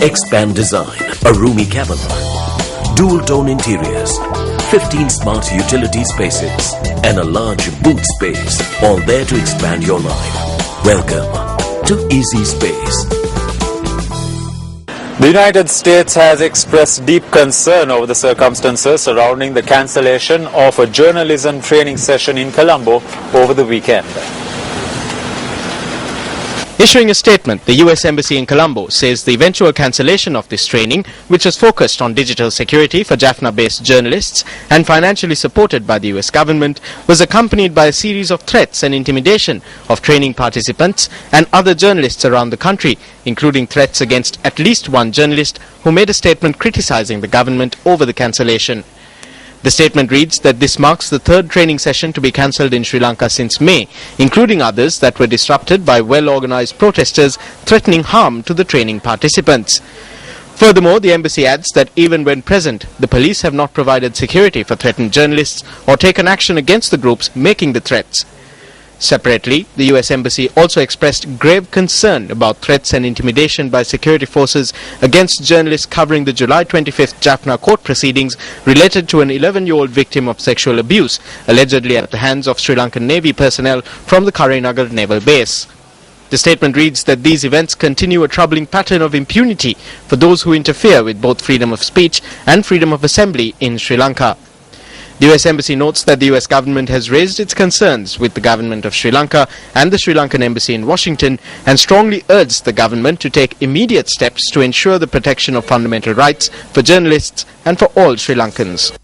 Expand design, a roomy cabin, dual-tone interiors, 15 smart utility spaces, and a large boot space, all there to expand your life. Welcome to Easy Space. The United States has expressed deep concern over the circumstances surrounding the cancellation of a journalism training session in Colombo over the weekend. Issuing a statement, the US Embassy in Colombo says the eventual cancellation of this training, which was focused on digital security for Jaffna-based journalists and financially supported by the US government, was accompanied by a series of threats and intimidation of training participants and other journalists around the country, including threats against at least one journalist who made a statement criticizing the government over the cancellation. The statement reads that this marks the third training session to be cancelled in Sri Lanka since May, including others that were disrupted by well-organized protesters threatening harm to the training participants. Furthermore, the embassy adds that even when present, the police have not provided security for threatened journalists or taken action against the groups making the threats. Separately, the US Embassy also expressed grave concern about threats and intimidation by security forces against journalists covering the July 25th Jaffna court proceedings related to an 11-year-old victim of sexual abuse, allegedly at the hands of Sri Lankan Navy personnel from the Karinagar Naval Base. The statement reads that these events continue a troubling pattern of impunity for those who interfere with both freedom of speech and freedom of assembly in Sri Lanka. The US Embassy notes that the US government has raised its concerns with the government of Sri Lanka and the Sri Lankan Embassy in Washington and strongly urged the government to take immediate steps to ensure the protection of fundamental rights for journalists and for all Sri Lankans.